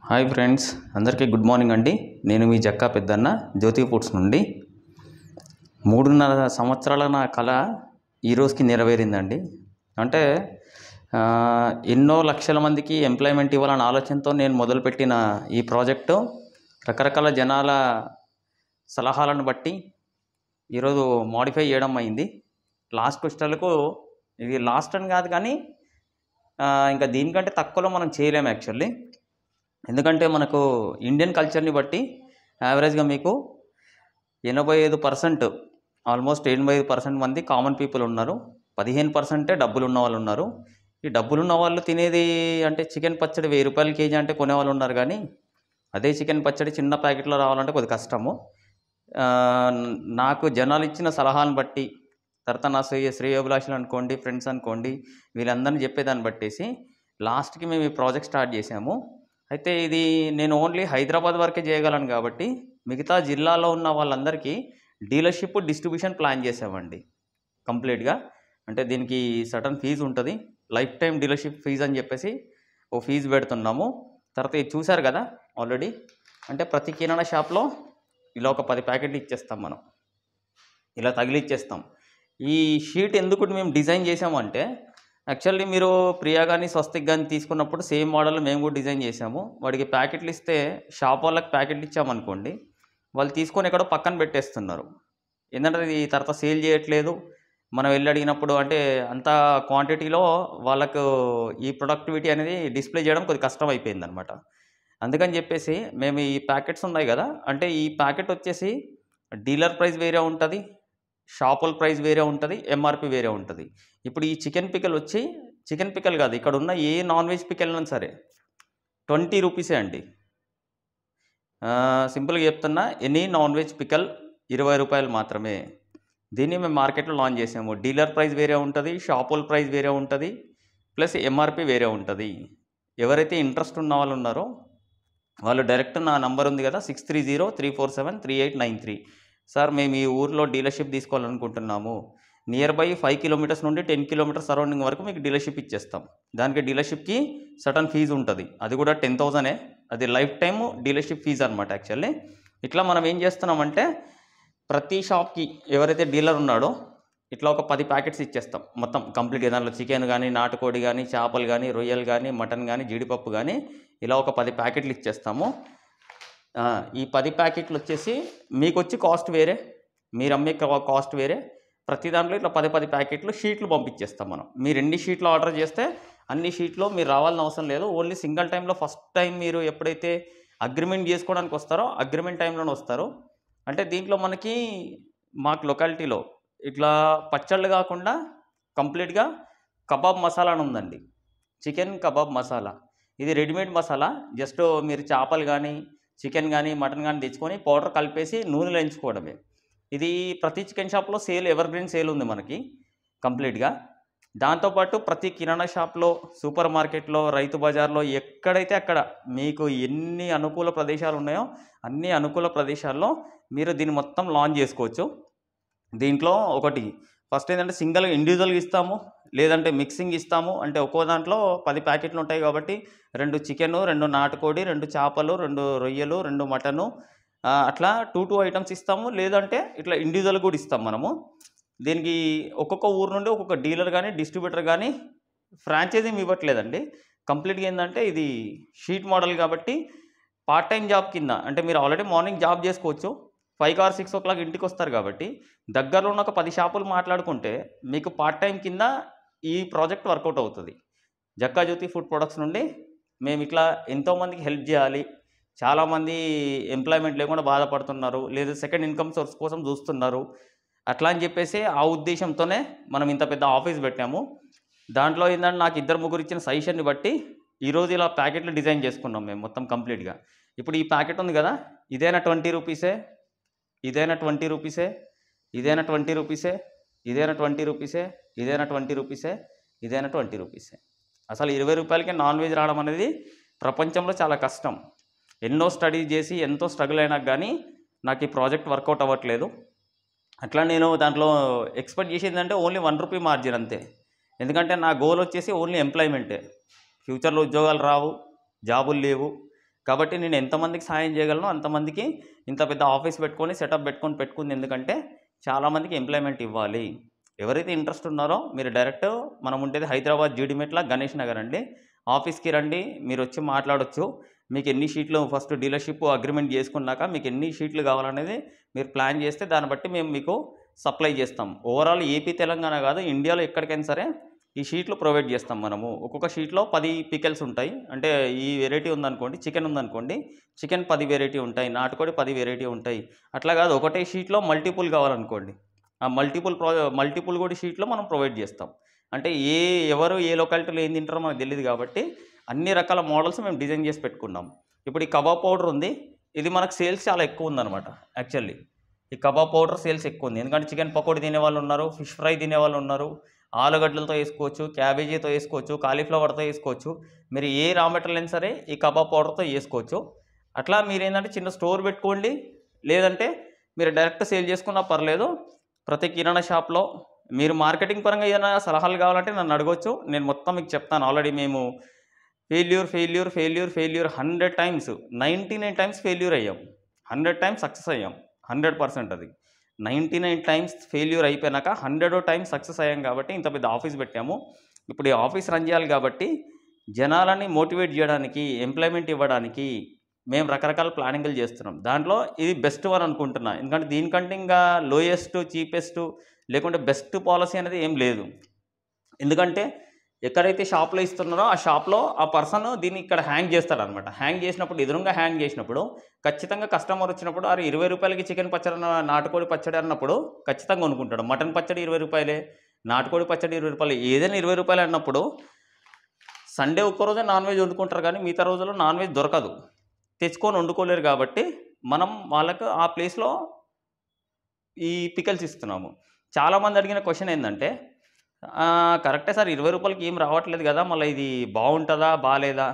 Hi friends, అందరికీ good morning అండి. నేను మీ జక్కా పెద్దన్న జ్యోతి ఫుడ్స్ నుండి. 3.5 సంవత్సరాల నా కళ ఈరోజుకి నెరవేరిందండి. అంటే ఎన్నో లక్షల మందికి ఎంప్లాయ్మెంట్ ఇవ్వాలన్న ఆలోచనతో నేను మొదలుపెట్టిన ఈ ప్రాజెక్టు రకరకాల జనాల సలహాలను బట్టి ఈరోజు మోడిఫై చేయడం అయింది. లాస్ట్ స్టెప్కు ఇది లాస్ట్ అని కాదు, కానీ ఇంకా దీనికంటే తక్కువలో మనం చేయలేము యాక్చువల్లీ. ఎందుకంటే మనకు ఇండియన్ కల్చర్ని బట్టి యావరేజ్గా మీకు 85%, ఆల్మోస్ట్ 85% మంది కామన్ పీపుల్ ఉన్నారు. 15% డబ్బులు ఉన్న వాళ్ళు ఉన్నారు. ఈ డబ్బులున్న వాళ్ళు తినేది అంటే చికెన్ పచ్చడి 1000 రూపాయల కేజీ అంటే కొనేవాళ్ళు ఉన్నారు, కానీ అదే చికెన్ పచ్చడి చిన్న ప్యాకెట్లో రావాలంటే కొద్ది కష్టము. నాకు జనాలు ఇచ్చిన సలహాలను బట్టి, తర్వాత నా శ్రేయోభిలాషులు అనుకోండి, ఫ్రెండ్స్ అనుకోండి, వీళ్ళందరినీ చెప్పేదాన్ని బట్టేసి లాస్ట్కి మేము ఈ ప్రాజెక్ట్ స్టార్ట్ చేసాము. అయితే ఇది నేను ఓన్లీ హైదరాబాద్ వరకే చేయగలను కాబట్టి మిగతా జిల్లాలో ఉన్న వాళ్ళందరికీ డీలర్షిప్ డిస్ట్రిబ్యూషన్ ప్లాన్ చేసామండి కంప్లీట్గా. అంటే దీనికి సడన్ ఫీజు ఉంటుంది, లైఫ్ టైం డీలర్షిప్ ఫీజు అని చెప్పేసి ఓ ఫీజు పెడుతున్నాము. తర్వాత ఇది చూశారు కదా ఆల్రెడీ, అంటే ప్రతి కిరాణా షాప్లో ఇలా ఒక 10 ప్యాకెట్లు ఇచ్చేస్తాం, మనం ఇలా తగిలిచ్చేస్తాం. ఈ షీట్ ఎందుకు మేము డిజైన్ చేసామంటే, యాక్చువల్లీ మీరు ప్రియా కానీ స్వస్తిక్ కానీ తీసుకున్నప్పుడు సేమ్ మోడల్ మేము కూడా డిజైన్ చేసాము. వాడికి ప్యాకెట్లు ఇస్తే షాప్ వాళ్ళకి ప్యాకెట్లు ఇచ్చామనుకోండి, వాళ్ళు తీసుకొని ఎక్కడో పక్కన పెట్టేస్తున్నారు. ఏంటంటే ఇది తర్వాత సేల్ చేయట్లేదు. మనం వెళ్ళి అడిగినప్పుడు అంటే అంత క్వాంటిటీలో వాళ్ళకు ఈ ప్రొడక్టివిటీ అనేది డిస్ప్లే చేయడం కొద్దిగా కష్టం అయిపోయింది అనమాట. అందుకని చెప్పేసి మేము ఈ ప్యాకెట్స్ ఉన్నాయి కదా, అంటే ఈ ప్యాకెట్ వచ్చేసి డీలర్ ప్రైస్ వేరే ఉంటుంది, షాపుల ప్రైస్ వేరే ఉంటుంది, ఎంఆర్పి వేరే ఉంటుంది. ఇప్పుడు ఈ చికెన్ పికల్ వచ్చి చికెన్ పికల్ కాదు, ఇక్కడ ఉన్న ఏ నాన్ వెజ్ పికల్ అయినా సరే 20 రూపీసే అండి. సింపుల్గా చెప్తున్నా, ఎనీ నాన్ వెజ్ పికల్ 20 రూపాయలు మాత్రమే. దీన్ని మేము మార్కెట్లో లాంచ్ చేసాము. డీలర్ ప్రైస్ వేరే ఉంటుంది, షాపుల ప్రైస్ వేరే ఉంటుంది, ప్లస్ ఎంఆర్పి వేరే ఉంటుంది. ఎవరైతే ఇంట్రెస్ట్ ఉన్న వాళ్ళు ఉన్నారో వాళ్ళు డైరెక్ట్ నా నంబర్ ఉంది కదా 6303473893. సార్ మేము ఈ ఊర్లో డీలర్షిప్ తీసుకోవాలనుకుంటున్నాము, నియర్ బై 5 కిలోమీటర్స్ నుండి 10 కిలోమీటర్స్ సరౌండింగ్ వరకు మీకు డీలర్షిప్ ఇచ్చేస్తాం. దానికి డీలర్షిప్కి సటన్ ఫీజు ఉంటుంది, అది కూడా 10,000. అది లైఫ్ టైమ్ డీలర్షిప్ ఫీజు అనమాట యాక్చువల్లీ. ఇట్లా మనం ఏం చేస్తున్నామంటే, ప్రతి షాప్కి ఎవరైతే డీలర్ ఉన్నాడో ఇట్లా ఒక 10 ప్యాకెట్స్ ఇచ్చేస్తాం మొత్తం కంప్లీట్గా. దాంట్లో చికెన్ కానీ, నాటుకోడి కానీ, చేపలు కానీ, రొయ్యలు కానీ, మటన్ కానీ, జీడిపప్పు కానీ, ఇలా ఒక 10 ప్యాకెట్లు ఇచ్చేస్తాము. ఈ 10 ప్యాకెట్లు వచ్చేసి మీకు వచ్చి కాస్ట్ వేరే, మీరు అమ్మే కాస్ట్ వేరే. ప్రతి దాంట్లో ఇట్లా 10 ప్యాకెట్లు షీట్లు పంపించేస్తాం మనం. మీరు ఎన్ని షీట్లు ఆర్డర్ చేస్తే అన్ని షీట్లో మీరు రావాలని అవసరం లేదు. ఓన్లీ సింగిల్ టైంలో ఫస్ట్ టైం మీరు ఎప్పుడైతే అగ్రిమెంట్ చేసుకోవడానికి వస్తారో అగ్రిమెంట్ టైంలోనే వస్తారు. అంటే దీంట్లో మాకు లొకాలిటీలో ఇట్లా పచ్చళ్ళు కాకుండా కంప్లీట్గా కబాబ్ మసాలా అని ఉందండి. చికెన్ కబాబ్ మసాలా, ఇది రెడీమేడ్ మసాలా. జస్ట్ మీరు చేపలు కానీ, చికెన్ కానీ, మటన్ కానీ తెచ్చుకొని పౌడర్ కలిపేసి నూనెలో ఎంచుకోవడమే. ఇది ప్రతి చికెన్ షాప్లో ఎవర్ గ్రీన్ సేల్ ఉంది మనకి కంప్లీట్గా. దాంతోపాటు ప్రతి కిరాణా షాప్లో, సూపర్ మార్కెట్లో, రైతు బజార్లో, ఎక్కడైతే అక్కడ మీకు ఎన్ని అనుకూల ప్రదేశాలు ఉన్నాయో అన్ని అనుకూల ప్రదేశాల్లో మీరు దీన్ని మొత్తం లాంచ్ చేసుకోవచ్చు. దీంట్లో ఒకటి ఫస్ట్ ఏంటంటే సింగిల్గా ఇండివిజువల్గా ఇస్తాము, లేదంటే మిక్సింగ్ ఇస్తాము. అంటే ఒక్కో దాంట్లో 10 ప్యాకెట్లు ఉంటాయి కాబట్టి 2 చికెను, 2 నాటుకోడి, 2 చేపలు, 2 రొయ్యలు, 2 మటను, అట్లా 2 ఐటమ్స్ ఇస్తాము. లేదంటే ఇట్లా ఇండివిజువల్ కూడా ఇస్తాం మనము. దీనికి ఒక్కొక్క ఊరు నుండి ఒక్కొక్క డీలర్ కానీ, డిస్ట్రిబ్యూటర్ కానీ ఫ్రాంచైజీ ఇవ్వట్లేదండి. కంప్లీట్గా ఏంటంటే ఇది షీట్ మోడల్ కాబట్టి పార్ట్ టైం జాబ్ కింద, అంటే మీరు ఆల్రెడీ మార్నింగ్ జాబ్ చేసుకోవచ్చు, 5 or 6 o'clock ఇంటికి వస్తారు కాబట్టి దగ్గరలో ఉన్న ఒక 10 షాపులు మాట్లాడుకుంటే మీకు పార్ట్ టైం కింద ఈ ప్రాజెక్ట్ వర్కౌట్ అవుతుంది. జక్కా జ్యోతి ఫుడ్ ప్రొడక్ట్స్ నుండి మేము ఇట్లా ఎంతోమందికి హెల్ప్ చేయాలి. చాలామంది ఎంప్లాయ్మెంట్ లేకుండా బాధపడుతున్నారు, లేదా సెకండ్ ఇన్కమ్ సోర్స్ కోసం చూస్తున్నారు. అట్లా అని చెప్పేసి ఆ ఉద్దేశంతోనే మనం ఇంత పెద్ద ఆఫీస్ పెట్టాము. దాంట్లో ఏంటంటే నాకు 2-3 ఇచ్చిన సజెషన్ని బట్టి ఈరోజు ఇలా ప్యాకెట్లు డిజైన్ చేసుకున్నాం మేము మొత్తం కంప్లీట్గా. ఇప్పుడు ఈ ప్యాకెట్ ఉంది కదా, ఇదైనా 20 రూపీసే, ఇదైనా 20 రూపీసే, ఇదైనా 20 రూపీసే, ఇదైనా 20 రూపీసే, ఇదైనా 20 రూపీసే, ఇదైనా 20 రూపీసే. అసలు 20 రూపాయలకే నాన్ వెజ్ రావడం అనేది ప్రపంచంలో చాలా కష్టం. ఎన్నో స్టడీ చేసి ఎంతో స్ట్రగుల్ అయినా కానీ నాకు ఈ ప్రాజెక్ట్ వర్కౌట్ అవ్వట్లేదు. అట్లా నేను దాంట్లో ఎక్స్పెక్ట్ చేసేది అంటే ఓన్లీ 1 రూపీ మార్జిన్ అంతే. ఎందుకంటే నా గోల్ వచ్చేసి ఓన్లీ ఎంప్లాయ్మెంటే. ఫ్యూచర్లో ఉద్యోగాలు రావు, జాబులు లేవు. కాబట్టి నేను ఎంతమందికి సాయం చేయగలను అంతమందికి ఇంత పెద్ద ఆఫీస్ పెట్టుకొని సెటప్ పెట్టుకుంది. ఎందుకంటే చాలామందికి ఎంప్లాయ్మెంట్ ఇవ్వాలి. ఎవరైతే ఇంట్రెస్ట్ ఉన్నారో మీరు డైరెక్ట్ మనం ఉండేది హైదరాబాద్ జీడిమెట్ల గణేష్ నగర్ అండి. ఆఫీస్కి రండి, మీరు వచ్చి మాట్లాడొచ్చు. మీకు ఎన్ని షీట్లు ఫస్ట్ డీలర్షిప్ అగ్రిమెంట్ చేసుకున్నాక మీకు ఎన్ని షీట్లు కావాలనేది మీరు ప్లాన్ చేస్తే దాన్ని బట్టి మేము మీకు సప్లై చేస్తాం. ఓవరాల్ ఏపీ తెలంగాణ కాదు, ఇండియాలో ఎక్కడికైనా సరే ఈ షీట్లు ప్రొవైడ్ చేస్తాం మనము. ఒక్కొక్క షీట్లో 10 పికెల్స్ ఉంటాయి. అంటే ఈ వెరైటీ ఉందనుకోండి, చికెన్ ఉందనుకోండి, చికెన్ 10 వెరైటీ ఉంటాయి, నాటుకోడి 10 వెరైటీ ఉంటాయి. అట్లా కాదు, ఒకటే షీట్లో మల్టిపుల్ కావాలనుకోండి, ఆ మల్టిపుల్ కూడా షీట్లో మనం ప్రొవైడ్ చేస్తాం. అంటే ఎవరు ఏ లొకాలిటీలో ఏం తింటారో మనకు తెలియదు కాబట్టి అన్ని రకాల మోడల్స్ మేము డిజైన్ చేసి పెట్టుకున్నాం. ఇప్పుడు ఈ కబాబ్ పౌడర్ ఉంది, ఇది మనకు సేల్స్ చాలా ఎక్కువ ఉందన్నమాట. యాక్చువల్లీ ఈ కబాబ్ పౌడర్ సేల్స్ ఎక్కువ ఉంది. ఎందుకంటే చికెన్ పకోడీ తినేవాళ్ళు ఉన్నారు, ఫిష్ ఫ్రై తినేవాళ్ళు ఉన్నారు, ఆలుగడ్డలతో వేసుకోవచ్చు, క్యాబేజీతో వేసుకోవచ్చు, కాలీఫ్లవర్తో వేసుకోవచ్చు. మీరు ఏ రా మెటీరియల్ అయినా సరే ఈ కబాబ్ పౌడర్తో వేసుకోవచ్చు. అట్లా మీరు ఏంటంటే చిన్న స్టోర్ పెట్టుకోండి, లేదంటే మీరు డైరెక్ట్ సేల్ చేసుకున్నా పర్లేదు. ప్రతి కిరాణా షాప్లో మీరు మార్కెటింగ్ పరంగా ఏదైనా సలహాలు కావాలంటే నన్ను అడగవచ్చు, నేను మొత్తం మీకు చెప్తాను. ఆల్రెడీ మేము ఫెయిల్యూర్ 100 టైమ్స్ 99 టైమ్స్ ఫెయిల్యూర్ అయ్యాం, 100 టైమ్స్ సక్సెస్ అయ్యాం. 100% అది 99 టైమ్స్ ఫెయిల్యూర్ అయిపోయినాక 100 టైమ్స్ సక్సెస్ అయ్యాం. కాబట్టి ఇంత పెద్ద ఆఫీస్ పెట్టాము. ఇప్పుడు ఈ ఆఫీస్ రన్ చేయాలి కాబట్టి జనాలని మోటివేట్ చేయడానికి, ఎంప్లాయ్మెంట్ ఇవ్వడానికి మేము రకరకాల ప్లానింగ్లు చేస్తున్నాం. దాంట్లో ఇది బెస్ట్ వన్ అనుకుంటున్నా. ఎందుకంటే దీనికంటే ఇంకా లోయెస్ట్, చీపెస్ట్ లేకుంటే బెస్ట్ పాలసీ అనేది ఏం లేదు. ఎందుకంటే ఎక్కడైతే షాప్లో ఇస్తున్నారో ఆ షాప్లో ఆ పర్సన్ దీన్ని ఇక్కడ హ్యాంగ్ చేస్తాడనమాట. హ్యాంగ్ చేసినప్పుడు, ఎదురుగా హ్యాంగ్ చేసినప్పుడు ఖచ్చితంగా కస్టమర్ వచ్చినప్పుడు 20 రూపాయలకి చికెన్ పచ్చడి, నాటుకోడి పచ్చడి అన్నప్పుడు ఖచ్చితంగా కొనుక్కుంటాడు. మటన్ పచ్చడి 20 రూపాయలే, నాటుకోడి పచ్చడి 20 రూపాయలు, ఏదైనా 20 రూపాయలు అన్నప్పుడు సండే ఒక్కరోజే నాన్ వెజ్ వండుకుంటారు, కానీ మిగతా రోజుల్లో నాన్ వెజ్ దొరకదు, తెచ్చుకొని వండుకోలేరు. కాబట్టి మనం వాళ్ళకు ఆ ప్లేస్లో ఈ పికల్స్ ఇస్తున్నాము. చాలామంది అడిగిన క్వశ్చన్ ఏంటంటే, కరెక్టే సార్ 20 రూపాయలకి ఏం రావట్లేదు కదా, మళ్ళీ ఇది బాగుంటుందా బాగాలేదా?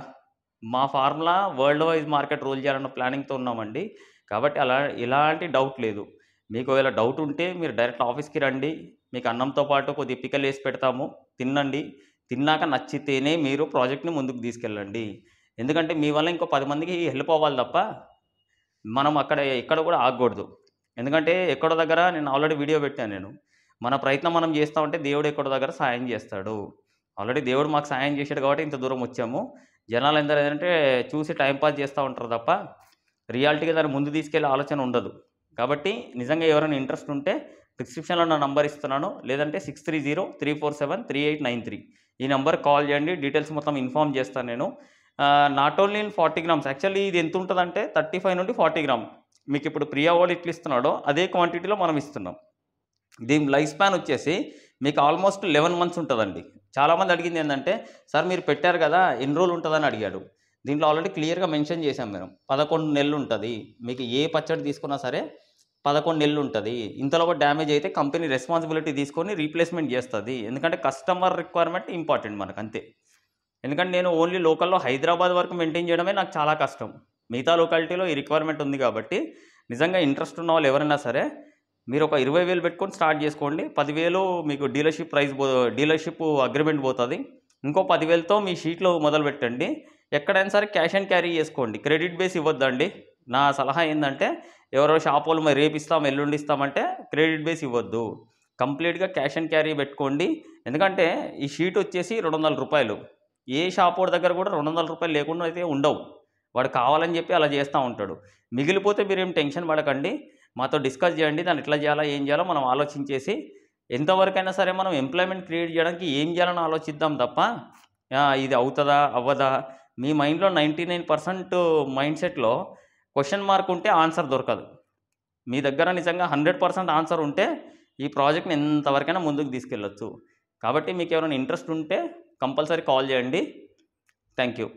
మా formula world wise market rule చేయాలన్న ప్లానింగ్తో ఉన్నామండి. కాబట్టి ఎలాంటి డౌట్ లేదు. మీకు ఒకవేళ డౌట్ ఉంటే మీరు డైరెక్ట్ ఆఫీస్కి రండి, మీకు అన్నంతో పాటు కొద్దిగా పికల్ వేసి పెడతాము, తినండి. తిన్నాక నచ్చితేనే మీరు ప్రాజెక్ట్ని ముందుకు తీసుకెళ్ళండి. ఎందుకంటే మీ వల్ల ఇంకో 10 మందికి హెల్ప్ అవ్వాలి తప్ప మనం ఎక్కడ కూడా ఆగకూడదు. ఎందుకంటే ఎక్కడో దగ్గర నేను ఆల్రెడీ వీడియో పెట్టాను. మన ప్రయత్నం మనం చేస్తూ ఉంటే దేవుడు ఎక్కడో దగ్గర సాయం చేస్తాడు. ఆల్రెడీ దేవుడు మాకు సాయం చేశాడు కాబట్టి ఇంత దూరం వచ్చాము. జనాలు ఎందరూ ఏంటంటే చూసి టైంపాస్ చేస్తూ ఉంటారు తప్ప రియాలిటీగా దాన్ని ముందు తీసుకెళ్ళే ఆలోచన ఉండదు. కాబట్టి నిజంగా ఎవరైనా ఇంట్రెస్ట్ ఉంటే డిస్క్రిప్షన్లో నా నంబర్ ఇస్తున్నాను, లేదంటే 6303473893 ఈ నెంబర్ కాల్ చేయండి. డీటెయిల్స్ మొత్తం ఇన్ఫామ్ చేస్తాను నేను. Not only in 40 grams. Actually ఇది ఎంత ఉంటుందంటే 35 నుండి 40 గ్రామ్. మీకు ఇప్పుడు ప్రియా వాడు ఇట్లా ఇస్తున్నాడో అదే క్వాంటిటీలో మనం ఇస్తున్నాం. దీని లైఫ్ స్పాన్ వచ్చేసి మీకు ఆల్మోస్ట్ 11 మంత్స్ ఉంటుందండి. చాలామంది అడిగింది ఏంటంటే, సార్ మీరు పెట్టారు కదా ఎన్ని రోజులు ఉంటుందని అడిగాడు. దీంట్లో ఆల్రెడీ క్లియర్గా మెన్షన్ చేశాం మేము, 11 నెలలు ఉంటుంది. మీకు ఏ పచ్చడి తీసుకున్నా సరే 11 నెలలు ఉంటుంది. ఇంతలో డ్యామేజ్ అయితే కంపెనీ రెస్పాన్సిబిలిటీ తీసుకొని రీప్లేస్మెంట్ చేస్తుంది. ఎందుకంటే కస్టమర్ రిక్వైర్మెంట్ ఇంపార్టెంట్ మనకు, అంతే. ఎందుకంటే నేను ఓన్లీ లోకల్లో హైదరాబాద్ వరకు మెయింటైన్ చేయడమే నాకు చాలా కష్టం. మిగతా లొకాలిటీలో ఈ రిక్వైర్మెంట్ ఉంది కాబట్టి నిజంగా ఇంట్రెస్ట్ ఉన్న వాళ్ళు ఎవరైనా సరే మీరు ఒక 20,000 పెట్టుకొని స్టార్ట్ చేసుకోండి. 10,000 మీకు డీలర్షిప్ అగ్రిమెంట్ పోతుంది. ఇంకో 10,000తో మీ షీట్లు మొదలు పెట్టండి. ఎక్కడైనా సరే క్యాష్ అండ్ క్యారీ చేసుకోండి, క్రెడిట్ బేస్ ఇవ్వద్దండి. నా సలహా ఏంటంటే, ఎవరో షాప్ వాళ్ళు మరి రేపు ఇస్తాం ఎల్లుండి ఇస్తామంటే క్రెడిట్ బేస్ ఇవ్వద్దు, కంప్లీట్గా క్యాష్ అండ్ క్యారీ పెట్టుకోండి. ఎందుకంటే ఈ షీట్ వచ్చేసి 200 రూపాయలు. ఏ షాప్ వాడి దగ్గర కూడా 200 రూపాయలు లేకుండా అయితే ఉండవు. వాడు కావాలని చెప్పి అలా చేస్తూ ఉంటాడు. మిగిలిపోతే మీరేం టెన్షన్ పడకండి, మాతో డిస్కస్ చేయండి. దాన్ని ఎట్లా చేయాలో ఏం చేయాలో మనం ఆలోచించేసి ఎంతవరకైనా సరే మనం ఎంప్లాయ్మెంట్ క్రియేట్ చేయడానికి ఏం చేయాలని ఆలోచిద్దాం తప్ప ఇది అవుతుందా అవ్వదా. మీ మైండ్లో 99% మైండ్ సెట్లో క్వశ్చన్ మార్క్ ఉంటే ఆన్సర్ దొరకదు. మీ దగ్గర నిజంగా 100% ఆన్సర్ ఉంటే ఈ ప్రాజెక్ట్ని ఎంతవరకైనా ముందుకు తీసుకెళ్ళొచ్చు. కాబట్టి మీకు ఎవరైనా ఇంట్రెస్ట్ ఉంటే కంపల్సరీ కాల్ చేయండి. Thank you.